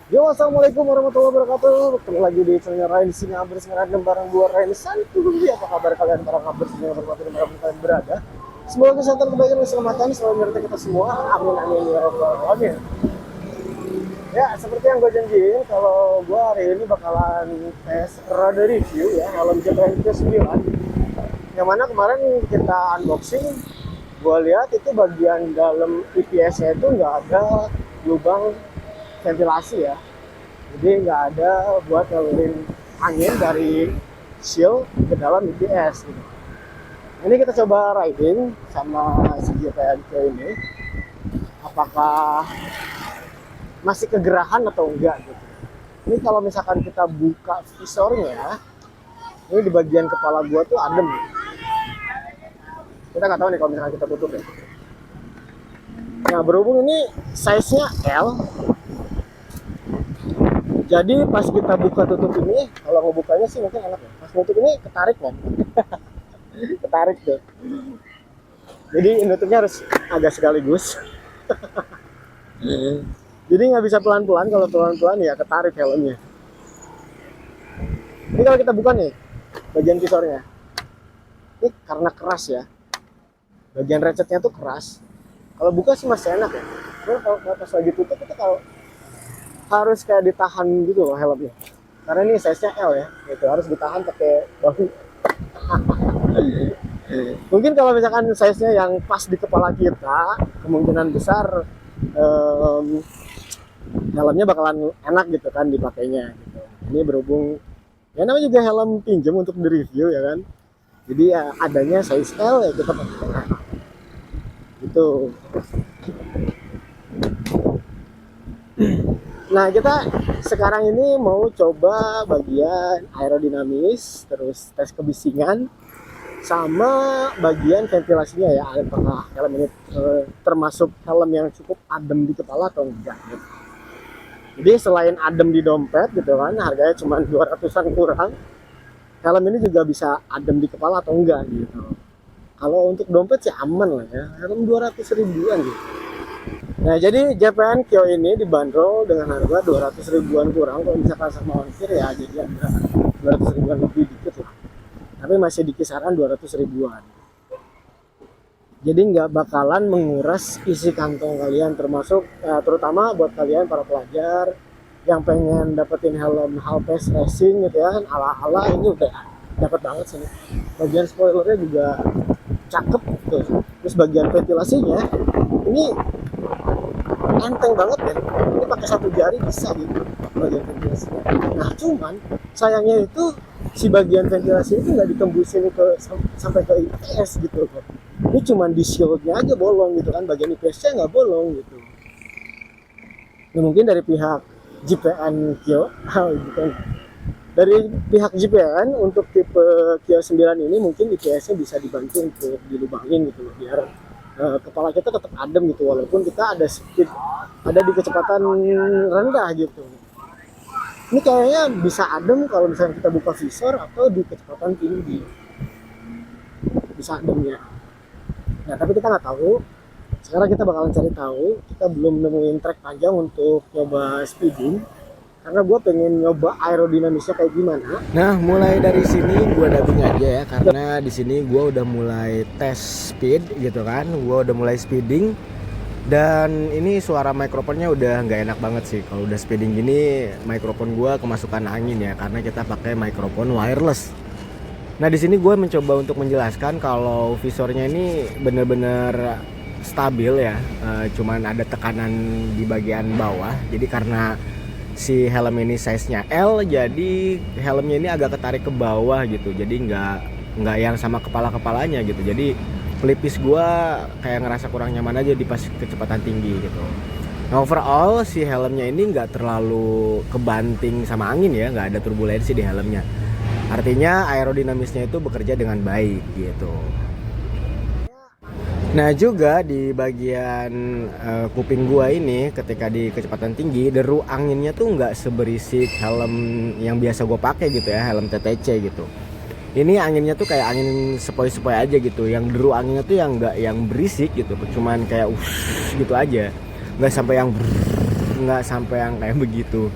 Yo, assalamualaikum warahmatullahi wabarakatuh. Ketemu lagi di channel Ryan di sini. Hampir sengaja bareng gua Ryan Santuy. Apa kabar kalian para kabar semua berbagai tempat kalian berada? Semoga kesehatan, kebaikan, dan keselamatan selalu menyertai kita semua. Amin amin ya rabbal alamin. Ya, seperti yang gue janjiin, kalau gue hari ini bakalan tes rada review ya helm JBL K9. Yang mana kemarin kita unboxing, gue lihat itu bagian dalam IPS-nya itu nggak ada lubang ventilasi ya. Jadi nggak ada buat ngalurin angin dari shield ke dalam IPS gitu. Ini kita coba riding sama si JPNK ini, apakah masih kegerahan atau enggak gitu. Ini kalau misalkan kita buka visornya, ini di bagian kepala gua tuh adem. Kita nggak tahu nih kalau misalkan kita tutup ya. Nah, berhubung ini size-nya L, jadi pas kita buka tutup ini, kalau mau bukanya sih mungkin enak ya. Pas tutup ini ketarik kan, ketarik tuh. Jadi nutupnya harus agak sekaligus. Jadi nggak bisa pelan-pelan, kalau pelan-pelan ya ketarik helmnya. Ini kalau kita buka nih, bagian visornya. Ini karena keras ya, bagian recetnya tuh keras. Kalau buka sih masih enak ya. Kalau pas lagi tutup itu kalau harus kayak ditahan gitu loh helmnya. Karena ini size-nya L ya, gitu harus ditahan pakai bahu. Mungkin kalau misalkan size-nya yang pas di kepala kita, kemungkinan besar helmnya bakalan enak gitu kan dipakainya gitu. Ini berhubung ya namanya juga helm pinjam untuk direview ya kan, jadi ya adanya size L ya kita pakai gitu. Nah, kita sekarang ini mau coba bagian aerodinamis, terus tes kebisingan, sama bagian ventilasinya ya, apakah helm ini termasuk helm yang cukup adem di kepala atau enggak gitu. Jadi selain adem di dompet gitu kan, harganya cuma 200-an kurang, helm ini juga bisa adem di kepala atau enggak gitu. Kalau untuk dompet sih aman lah ya, helm 200 ribuan gitu. Nah, jadi JPN Kyo ini dibanderol dengan harga 200 ribuan kurang. Kalau misalkan sama ongkir ya jadi ada 200 ribuan lebih dikit lah. Tapi masih di kisaran 200 ribuan. Jadi nggak bakalan menguras isi kantong kalian, termasuk terutama buat kalian para pelajar yang pengen dapetin helm Halpes Racing gitu ya, ala-ala ini udah dapat banget sih. Bagian spoilernya juga cakep tuh. Terus bagian ventilasinya ini enteng banget ya, ini pakai satu jari bisa gitu bagian ventilasi. Nah, cuman sayangnya itu si bagian ventilasi itu nggak ditembusin ke sampai ke IPS gitu kok. Ini cuman di shieldnya aja bolong gitu kan, bagian IPS-nya nggak bolong gitu. Nah, mungkin dari pihak JPN Kyo gitu. Dari pihak JPN untuk tipe Kyo 9 ini mungkin IPS-nya bisa dibantu untuk dilubangin gitu loh, biar kepala kita tetap adem gitu, walaupun kita ada speed, ada di kecepatan rendah gitu. Ini kayaknya bisa adem kalau misalnya kita buka visor atau di kecepatan tinggi, bisa ademnya. Nah, tapi kita nggak tahu. Sekarang kita bakalan cari tahu. Kita belum nemuin track panjang untuk coba speeding, karena gue pengen nyoba aerodinamisnya kayak gimana. Nah, mulai dari sini gue dubbing aja ya, karena di sini gue udah mulai tes speed gitu kan, gue udah mulai speeding, dan ini suara mikrofonnya udah nggak enak banget sih. Kalau udah speeding gini, mikrofon gue kemasukan angin ya, karena kita pakai mikrofon wireless. Nah, di sini gue mencoba untuk menjelaskan kalau visornya ini bener-bener stabil ya, cuman ada tekanan di bagian bawah. Jadi karena si helm ini size-nya L, jadi helmnya ini agak ketarik ke bawah gitu, jadi nggak yang sama kepalanya gitu. Jadi pelipis gua kayak ngerasa kurang nyaman aja di pas kecepatan tinggi gitu. Nah, overall si helmnya ini nggak terlalu kebanting sama angin ya, nggak ada turbulensi di helmnya, artinya aerodinamisnya itu bekerja dengan baik gitu. Nah, juga di bagian kuping gua ini ketika di kecepatan tinggi, deru anginnya tuh nggak seberisik helm yang biasa gua pakai gitu ya, helm TTC gitu. Ini anginnya tuh kayak angin sepoi-sepoi aja gitu, yang deru anginnya tuh yang nggak yang berisik gitu, cuman kayak gitu aja, nggak sampai yang nggak sampai yang kayak begitu.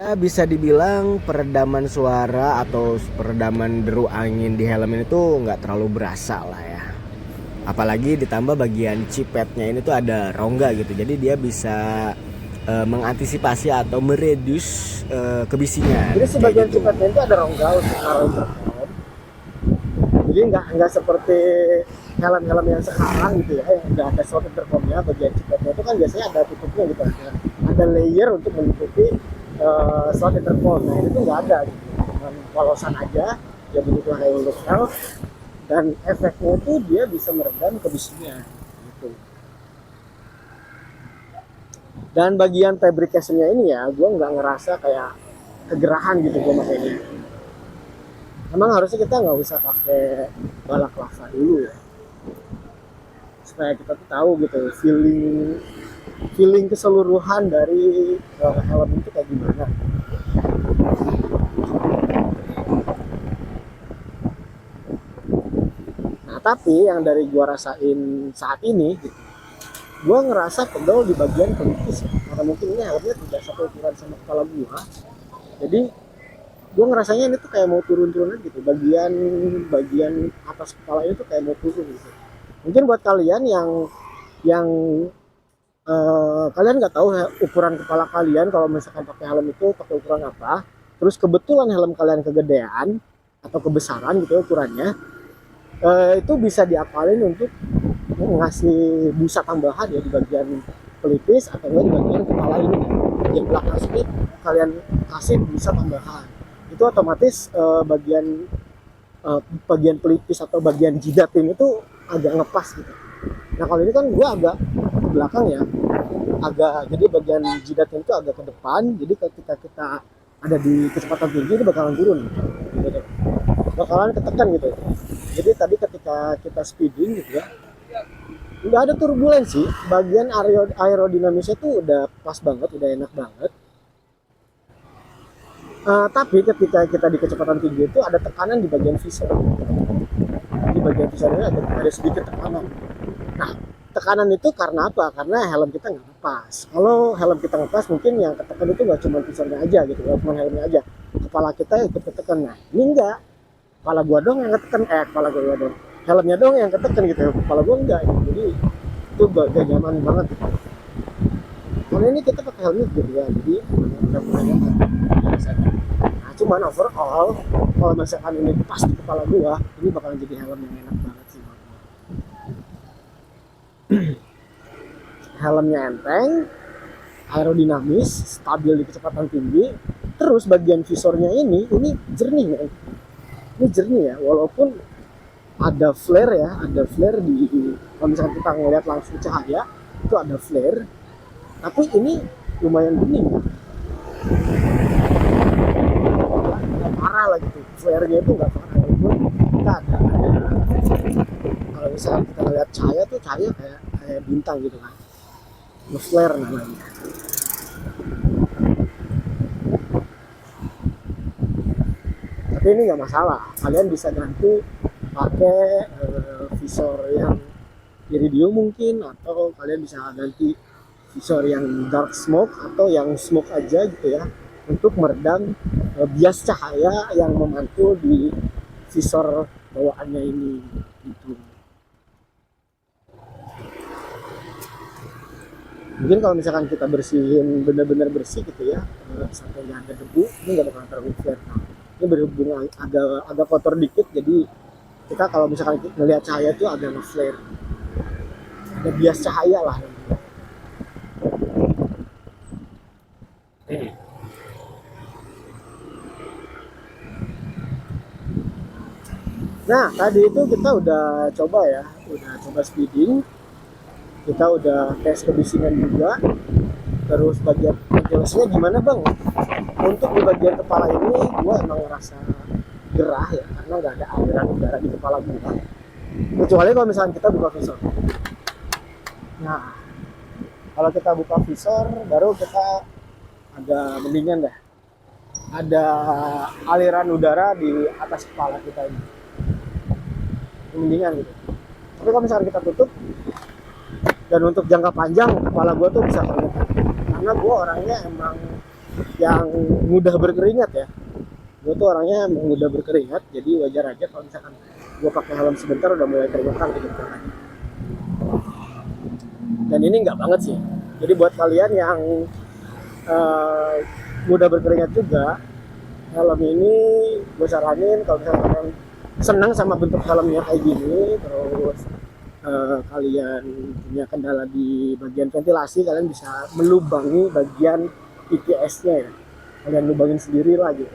Ya, bisa dibilang peredaman suara atau peredaman deru angin di helm ini tuh nggak terlalu berasa lah ya. Apalagi ditambah bagian cipetnya ini tuh ada rongga gitu, jadi dia bisa mengantisipasi atau mereduce kebisingan. Jadi sebagian gitu. cipetnya itu ada rongga untuk naruh intercom. Jadi nggak seperti helm-helm yang sekarang gitu ya, yang nggak ada slot intercomnya. Bagian cipetnya itu kan biasanya ada tutupnya gitu, ada layer untuk menutupi slot intercom. Nah ini tuh nggak ada gitu, cuman polosan aja, ya begitu ada high L, dan efeknya itu dia bisa meredam kebisingan gitu. Dan bagian fabrication-nya ini ya, gue nggak ngerasa kayak kegerahan gitu gue pakai ini. Emang harusnya kita nggak usah pakai balaklava dulu ya, supaya kita tuh tahu gitu feeling keseluruhan dari helm itu kayak gimana. Nah tapi yang dari gua rasain saat ini gitu, gua ngerasa pegel di bagian pelipis ya, karena mungkin ini helmnya tidak satu ukuran sama kepala gua, jadi gue ngerasanya ini tuh kayak mau turun-turun gitu, bagian atas kepala itu kayak mau turun gitu. Mungkin buat kalian yang kalian nggak tahu ukuran kepala kalian, kalau misalkan pakai helm itu pakai ukuran apa, terus kebetulan helm kalian kegedean atau kebesaran gitu ukurannya, itu bisa diakalin untuk ngasih busa tambahan ya di bagian pelipis atau enggak di bagian kepala ini, bagian belakang sini kalian kasih busa tambahan. Itu otomatis bagian pelipis atau bagian jidat ini tuh agak ngepas gitu. Nah kalau ini kan gue agak ke belakang ya, jadi bagian jidatnya itu agak ke depan, jadi ketika kita ada di kecepatan tinggi ini bakalan turun gitu, bakalan ketekan gitu. Jadi tadi ketika kita speeding gitu ya, nggak ada turbulensi, bagian aerodinamisnya tuh udah pas banget, udah enak banget. Tapi ketika kita di kecepatan tinggi itu ada tekanan di bagian visor. Di bagian visor ini ada sedikit tekanan. Nah, tekanan itu karena apa? Karena helm kita nggak ngepas. Kalau helm kita ngepas, mungkin yang ketekan itu nggak cuma visornya aja gitu, nggak cuma helmnya aja. Kepala kita ikut ketekan. Nah, ini enggak. Kepala gua dong yang ketekan. Kepala gua dong. Helmnya dong yang ketekan gitu. Kepala gua enggak. Gitu. Jadi itu gak nyaman banget. Gitu. Kalau ini kita pakai helmnya gitu ya, jadi nggak pernah nyaman. Nah, cuman overall kalau misalkan ini pas di kepala gua, ini bakalan jadi helm yang enak banget sih. Helmnya enteng, aerodinamis, stabil di kecepatan tinggi, terus bagian visornya ini jernih ya. Ini jernih ya, walaupun ada flare ya, ada flare di, kalau misalkan kita ngeliat langsung cahaya itu ada flare, tapi ini lumayan bening ya. Nggak parah lah gitu, flare-nya itu nggak parah, walaupun kita ada kalau misalkan kita lihat cahaya tuh cahaya kayak bintang gitu kan, nge-flare namanya. Tapi ini nggak masalah, kalian bisa ganti pakai visor yang iridium mungkin, atau kalian bisa ganti visor yang dark smoke atau yang smoke aja gitu ya, untuk meredam bias cahaya yang memantul di visor bawaannya ini gitu. Mungkin kalau misalkan kita bersihin benar-benar bersih gitu ya, sampai nggak ada debu, ini nggak bakal terlalu flare. Nah, ini berhubung agak kotor dikit, jadi kita kalau misalkan ngelihat cahaya itu agak nge-flare, ada bias cahaya lah. Nah tadi itu kita udah coba speeding, kita udah tes kebisingan juga, terus bagian ventilasinya gimana bang? Untuk di bagian kepala ini gue emang ngerasa gerah ya, karena nggak ada aliran udara di kepala gue, kecuali kalau misalnya kita buka visor. Nah kalau kita buka visor baru kita agak mendingan dah, ada aliran udara di atas kepala kita ini, mendingan gitu. Tapi kalau misalnya kita tutup, dan untuk jangka panjang kepala gue tuh bisa terluka, karena karena gue orangnya emang yang mudah berkeringat ya. Gue tuh orangnya emang mudah berkeringat, jadi wajar aja kalau misalkan gue pakai helm sebentar udah mulai keringetan gitu kan. Dan ini nggak banget sih. Jadi buat kalian yang eh, mudah berkeringat juga, helm ini gue saranin kalau misalkan kalian senang sama bentuk helmnya kayak gini, terus kalian punya kendala di bagian ventilasi, kalian bisa melubangi bagian IPS-nya ya. Kalian lubangin sendiri lah gitu.